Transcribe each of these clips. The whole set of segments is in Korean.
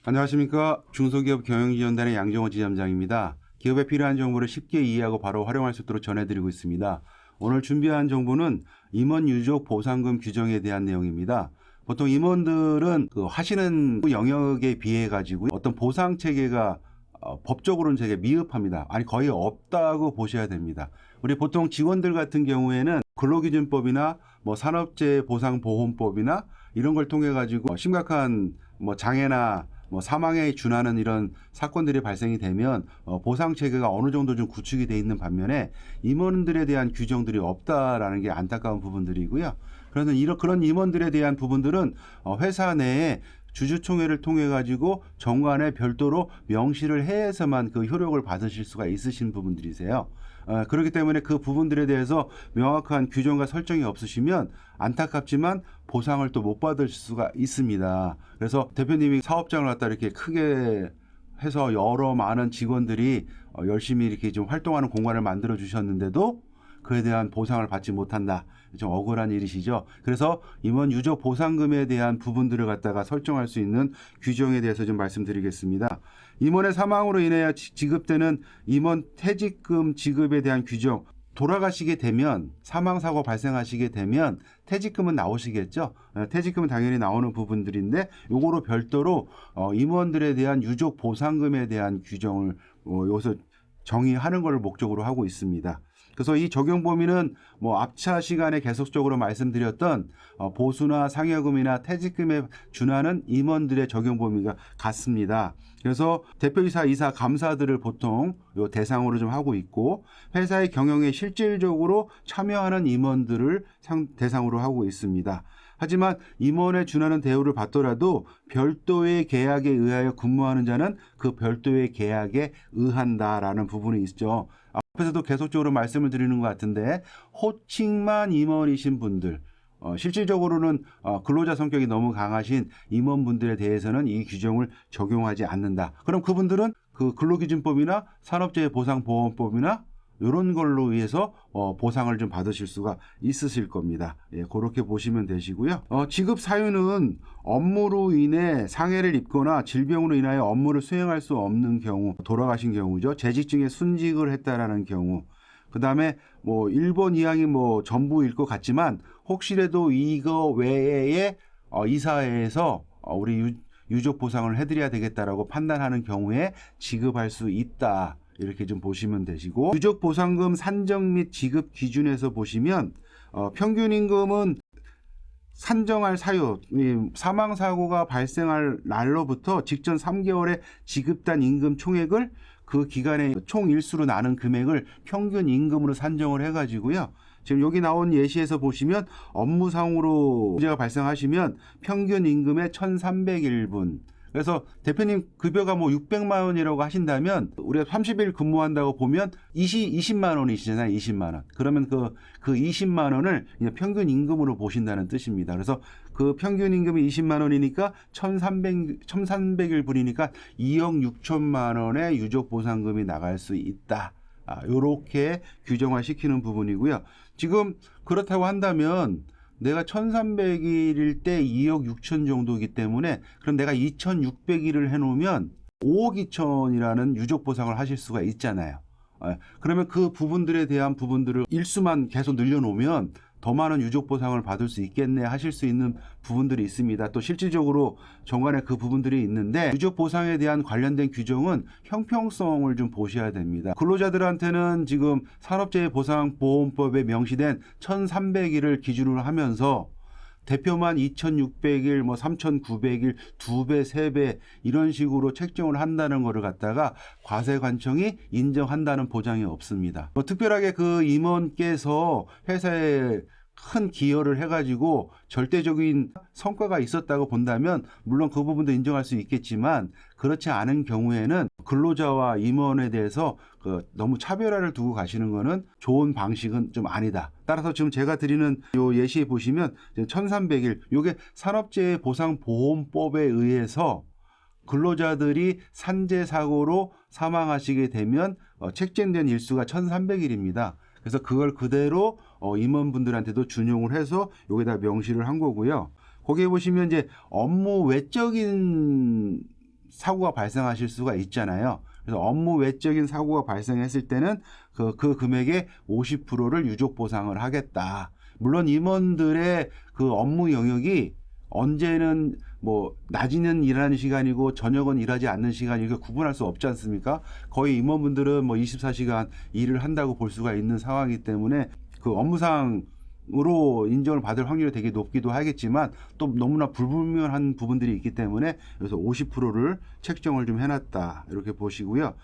안녕하십니까. 중소기업 경영지원단의 양정호 지점장입니다. 기업에 필요한 정보를 쉽게 이해하고 바로 활용할 수 있도록 전해드리고 있습니다. 오늘 준비한 정보는 임원 유족 보상금 규정에 대한 내용입니다. 보통 임원들은 하시는 영역에 비해 가지고 어떤 보상 체계가 법적으로는 되게 미흡합니다. 아니 거의 없다고 보셔야 됩니다. 우리 보통 직원들 같은 경우에는 근로기준법이나 산업재해보상보험법이나 이런 걸 통해 가지고 심각한 장애나 사망에 준하는 이런 사건들이 발생이 되면 보상 체계가 어느 정도 좀 구축이 돼 있는 반면에 임원들에 대한 규정들이 없다라는 게 안타까운 부분들이고요. 그래서 그런 임원들에 대한 부분들은 회사 내에 주주총회를 통해 가지고 정관에 별도로 명시를 해야만 그 효력을 받으실 수가 있으신 부분들이세요. 그렇기 때문에 그 부분들에 대해서 명확한 규정과 설정이 없으시면 안타깝지만 보상을 또 못 받을 수가 있습니다. 그래서 대표님이 사업장을 갖다 이렇게 크게 해서 여러 많은 직원들이 열심히 이렇게 좀 활동하는 공간을 만들어 주셨는데도 그에 대한 보상을 받지 못한다. 좀 억울한 일이시죠. 그래서 임원 유족 보상금에 대한 부분들을 갖다가 설정할 수 있는 규정에 대해서 좀 말씀드리겠습니다. 임원의 사망으로 인해 지급되는 임원 퇴직금 지급에 대한 규정, 돌아가시게 되면 사망사고 발생하시게 되면 퇴직금은 나오시겠죠. 퇴직금은 당연히 나오는 부분들인데 요거로 별도로 임원들에 대한 유족 보상금에 대한 규정을 여기서 정의하는 것을 목적으로 하고 있습니다. 그래서 이 적용 범위는 앞차 시간에 계속적으로 말씀드렸던 보수나 상여금이나 퇴직금에 준하는 임원들의 적용 범위가 같습니다. 그래서 대표이사, 이사, 감사들을 보통 요 대상으로 좀 하고 있고 회사의 경영에 실질적으로 참여하는 임원들을 대상으로 하고 있습니다. 하지만 임원에 준하는 대우를 받더라도 별도의 계약에 의하여 근무하는 자는 그 별도의 계약에 의한다라는 부분이 있죠. 앞에서도 계속적으로 말씀을 드리는 것 같은데 호칭만 임원이신 분들, 실질적으로는 근로자 성격이 너무 강하신 임원분들에 대해서는 이 규정을 적용하지 않는다. 그럼 그분들은 그 근로기준법이나 산업재해보상보험법이나 이런 걸로 의해서 보상을 좀 받으실 수가 있으실 겁니다. 예, 그렇게 보시면 되시고요. 지급 사유는 업무로 인해 상해를 입거나 질병으로 인하여 업무를 수행할 수 없는 경우, 돌아가신 경우죠. 재직 중에 순직을 했다라는 경우. 그 다음에 1번 이항이 전부일 것 같지만 혹시라도 이거 외에 이사회에서 우리 유족 보상을 해드려야 되겠다라고 판단하는 경우에 지급할 수 있다. 이렇게 좀 보시면 되시고 유족 보상금 산정 및 지급 기준에서 보시면 평균 임금은 산정할 사유, 사망사고가 발생할 날로부터 직전 3개월에 지급된 임금 총액을 그 기간의 총 일수로 나눈 금액을 평균 임금으로 산정을 해가지고요. 지금 여기 나온 예시에서 보시면 업무상으로 문제가 발생하시면 평균 임금의 1,301분. 그래서 대표님 급여가 600만 원이라고 하신다면 우리가 30일 근무한다고 보면 20만 원이시잖아요. 20만 원. 그러면 그 20만 원을 평균 임금으로 보신다는 뜻입니다. 그래서 그 평균 임금이 20만 원이니까 1,300일 분이니까 2억 6천만 원의 유족 보상금이 나갈 수 있다. 요렇게 규정화 시키는 부분이고요. 지금 그렇다고 한다면 내가 1,300일일 때 2억 6천 정도이기 때문에 그럼 내가 2,600일을 해놓으면 5억 2천이라는 유족 보상을 하실 수가 있잖아요. 그러면 그 부분들에 대한 부분들을 일수만 계속 늘려놓으면 더 많은 유족 보상을 받을 수 있겠네 하실 수 있는 부분들이 있습니다. 또 실질적으로 정관에 그 부분들이 있는데 유족 보상에 대한 관련된 규정은 형평성을 좀 보셔야 됩니다. 근로자들한테는 지금 산업재해보상보험법에 명시된 1,300일을 기준으로 하면서 대표만 2,600일, 3,900일, 2배, 3배 이런 식으로 책정을 한다는 거를 갖다가 과세관청이 인정한다는 보장이 없습니다. 특별하게 그 임원께서 회사에 큰 기여를 해가지고 절대적인 성과가 있었다고 본다면 물론 그 부분도 인정할 수 있겠지만 그렇지 않은 경우에는 근로자와 임원에 대해서 너무 차별화를 두고 가시는 거는 좋은 방식은 좀 아니다. 따라서 지금 제가 드리는 요 예시에 보시면 1,300일 요게 산업재해보상보험법에 의해서 근로자들이 산재사고로 사망하시게 되면 책정된 일수가 1,300일입니다. 그래서 그걸 그대로 임원분들한테도 준용을 해서 여기다 명시를 한 거고요. 거기에 보시면 이제 업무 외적인 사고가 발생하실 수가 있잖아요. 그래서 업무 외적인 사고가 발생했을 때는 그 금액의 50%를 유족 보상을 하겠다. 물론 임원들의 그 업무 영역이 언제는 뭐 낮에는 일하는 시간이고 저녁은 일하지 않는 시간 이렇게 구분할 수 없지 않습니까? 거의 임원분들은 뭐 24시간 일을 한다고 볼 수가 있는 상황이기 때문에 그 업무상으로 인정을 받을 확률이 되게 높기도 하겠지만 또 너무나 불분명한 부분들이 있기 때문에 그래서 50%를 책정을 좀 해놨다 이렇게 보시고요.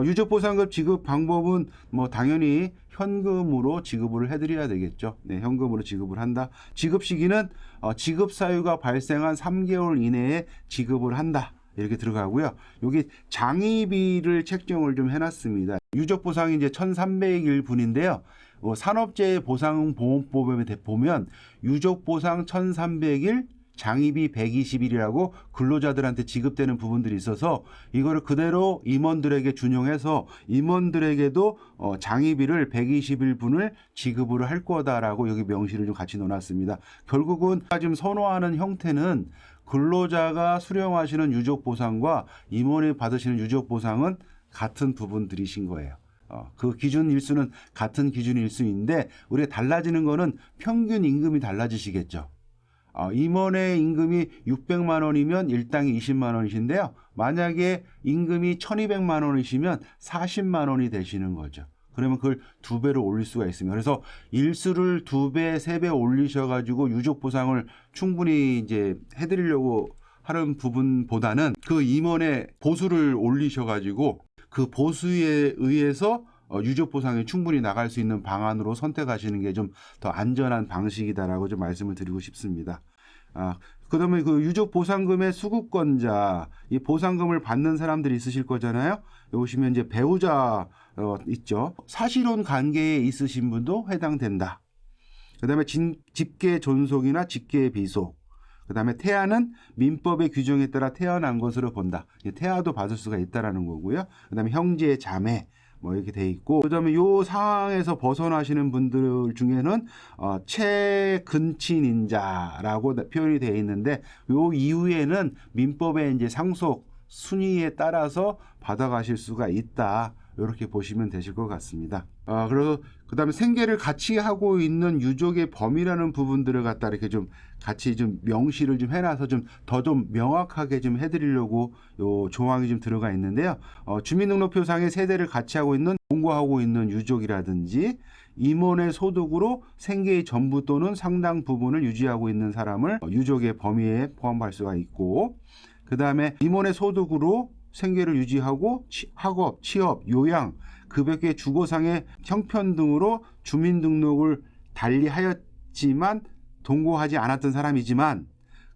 유족보상금 지급 방법은 뭐 당연히 현금으로 지급을 해드려야 되겠죠. 네, 현금으로 지급을 한다. 지급 시기는 지급 사유가 발생한 3개월 이내에 지급을 한다. 이렇게 들어가고요. 여기 장의비를 책정을 좀 해놨습니다. 유족보상이 이제 1,300일 분인데요. 산업재해보상보험법에 보면 유족보상 1,300일, 장의비 120일이라고 근로자들한테 지급되는 부분들이 있어서 이거를 그대로 임원들에게 준용해서 임원들에게도 장의비를 120일분을 지급을 할 거다라고 여기 명시를 좀 같이 넣어놨습니다. 결국은 지금 선호하는 형태는 근로자가 수령하시는 유족보상과 임원이 받으시는 유족보상은 같은 부분들이신 거예요. 그 기준 일수는 같은 기준 일수인데 우리가 달라지는 거는 평균 임금이 달라지시겠죠. 임원의 임금이 600만 원이면 일당이 20만 원이신데요. 만약에 임금이 1200만 원이시면 40만 원이 되시는 거죠. 그러면 그걸 2배로 올릴 수가 있습니다. 그래서 일수를 2배, 3배 올리셔가지고 유족 보상을 충분히 이제 해드리려고 하는 부분보다는 그 임원의 보수를 올리셔가지고 그 보수에 의해서 유족 보상이 충분히 나갈 수 있는 방안으로 선택하시는 게 좀 더 안전한 방식이다라고 좀 말씀을 드리고 싶습니다. 그다음에 그 유족 보상금의 수급권자, 이 보상금을 받는 사람들이 있으실 거잖아요. 여기 보시면 이제 배우자 있죠. 사실혼 관계에 있으신 분도 해당된다. 그다음에 직계 존속이나 직계 비속. 그다음에 태아는 민법의 규정에 따라 태어난 것으로 본다. 태아도 받을 수가 있다라는 거고요. 그다음에 형제, 자매 뭐 이렇게 돼 있고, 그다음에 요 상황에서 벗어나시는 분들 중에는 최근친인자라고 표현이 되어 있는데 요 이후에는 민법의 이제 상속 순위에 따라서 받아가실 수가 있다. 이렇게 보시면 되실 것 같습니다. 그래서 그다음에 생계를 같이 하고 있는 유족의 범위라는 부분들을 갖다 이렇게 좀 같이 좀 명시를 좀 해놔서 좀 더 좀 명확하게 좀 해드리려고 요 조항이 좀 들어가 있는데요. 주민등록표상에 세대를 같이 하고 있는 동거하고 있는 유족이라든지 임원의 소득으로 생계의 전부 또는 상당 부분을 유지하고 있는 사람을 유족의 범위에 포함할 수가 있고, 그 다음에 임원의 소득으로 생계를 유지하고 학업, 취업, 요양, 급여의 주거상의 형편 등으로 주민등록을 달리하였지만 동거하지 않았던 사람이지만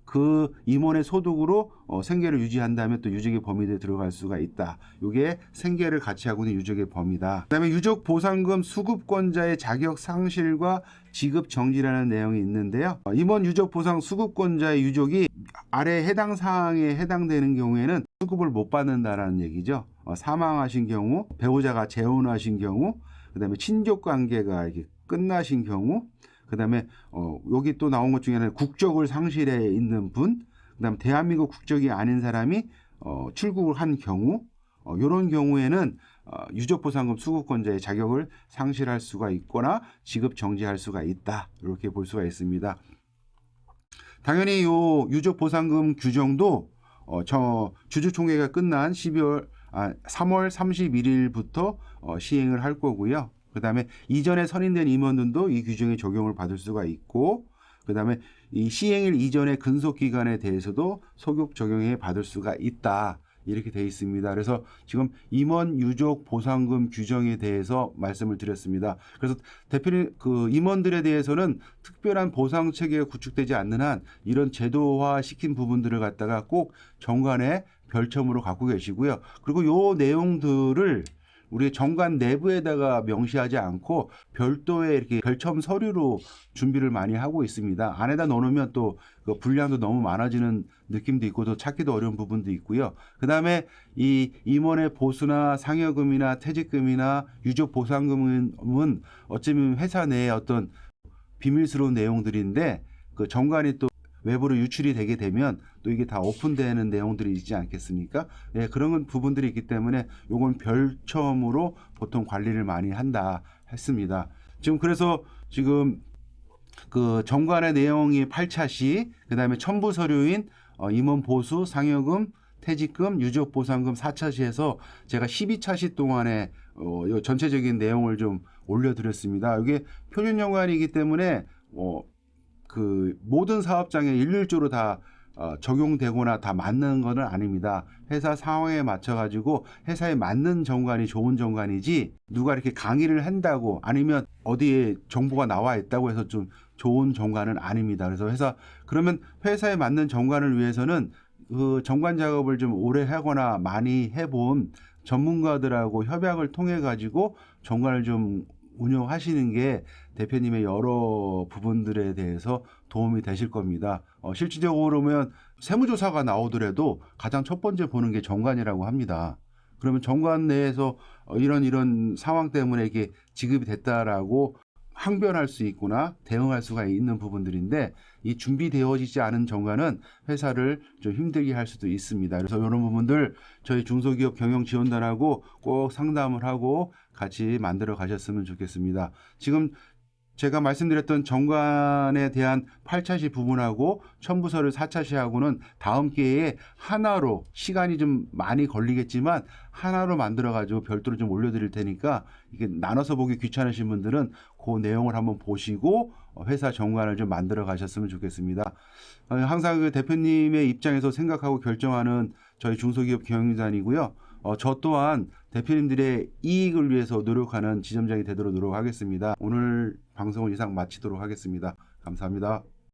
그 임원의 소득으로 생계를 유지한다면 또 유족의 범위에 들어갈 수가 있다. 이게 생계를 같이 하고 있는 유족의 범위다. 그다음에 유족 보상금 수급권자의 자격 상실과 지급 정지라는 내용이 있는데요. 임원 유족 보상 수급권자의 유족이 아래 해당 사항에 해당되는 경우에는 수급을 못 받는다라는 얘기죠. 사망하신 경우, 배우자가 재혼하신 경우, 그다음에 친족 관계가 이렇게 끝나신 경우, 그다음에 여기 또 나온 것 중에 하나는 국적을 상실해 있는 분, 그다음에 대한민국 국적이 아닌 사람이 출국을 한 경우, 이런 경우에는 유족보상금 수급권자의 자격을 상실할 수가 있거나 지급 정지할 수가 있다. 이렇게 볼 수가 있습니다. 당연히 요 유족보상금 규정도 주주총회가 끝난 3월 31일부터 시행을 할 거고요. 그 다음에 이전에 선임된 임원들도 이 규정에 적용을 받을 수가 있고, 그 다음에 이 시행일 이전의 근속기간에 대해서도 소급 적용해 받을 수가 있다. 이렇게 되어 있습니다. 그래서 지금 임원 유족 보상금 규정에 대해서 말씀을 드렸습니다. 그래서 대표님 그 임원들에 대해서는 특별한 보상 체계가 구축되지 않는 한 이런 제도화 시킨 부분들을 갖다가 꼭 정관에 별첨으로 갖고 계시고요. 그리고 요 내용들을 우리 정관 내부에다가 명시하지 않고 별도의 이렇게 별첨 서류로 준비를 많이 하고 있습니다. 안에다 넣어놓으면 또 그 분량도 너무 많아지는 느낌도 있고 또 찾기도 어려운 부분도 있고요. 그 다음에 이 임원의 보수나 상여금이나 퇴직금이나 유족 보상금은 어쩌면 회사 내에 어떤 비밀스러운 내용들인데 그 정관이 또 외부로 유출이 되게 되면 또 이게 다 오픈되는 내용들이 있지 않겠습니까? 예, 그런 부분들이 있기 때문에 요건 별첨으로 보통 관리를 많이 한다 했습니다. 지금 그래서 지금 그 정관의 내용이 8차 시, 그다음에 첨부 서류인 임원 보수, 상여금, 퇴직금, 유족 보상금 4차 시에서 제가 12차 시 동안에 요 전체적인 내용을 좀 올려드렸습니다. 이게 표준 정관이기 때문에 그 모든 사업장에 일률적으로 다 적용되거나 다 맞는 것은 아닙니다. 회사 상황에 맞춰 가지고 회사에 맞는 정관이 좋은 정관이지 누가 이렇게 강의를 한다고 아니면 어디에 정보가 나와 있다고 해서 좀 좋은 정관은 아닙니다. 그래서 그러면 회사에 맞는 정관을 위해서는 그 정관 작업을 좀 오래 하거나 많이 해본 전문가들하고 협약을 통해 가지고 정관을 좀 운영하시는 게 대표님의 여러 부분들에 대해서 도움이 되실 겁니다. 실질적으로 보면 세무조사가 나오더라도 가장 첫 번째 보는 게 정관이라고 합니다. 그러면 정관 내에서 이런 상황 때문에 이게 지급이 됐다라고 항변할 수 있거나 대응할 수가 있는 부분들인데 이 준비되어지지 않은 정관은 회사를 좀 힘들게 할 수도 있습니다. 그래서 이런 부분들 저희 중소기업 경영지원단하고 꼭 상담을 하고 같이 만들어 가셨으면 좋겠습니다. 지금 제가 말씀드렸던 정관에 대한 8차시 부분하고 첨부서를 4차시하고는 다음 기회에 하나로 시간이 좀 많이 걸리겠지만 하나로 만들어 가지고 별도로 좀 올려드릴 테니까 이게 나눠서 보기 귀찮으신 분들은 그 내용을 한번 보시고 회사 정관을 좀 만들어 가셨으면 좋겠습니다. 항상 그 대표님의 입장에서 생각하고 결정하는 저희 중소기업 경영단이고요. 저 또한 대표님들의 이익을 위해서 노력하는 지점장이 되도록 노력하겠습니다. 오늘 방송을 이상 마치도록 하겠습니다. 감사합니다.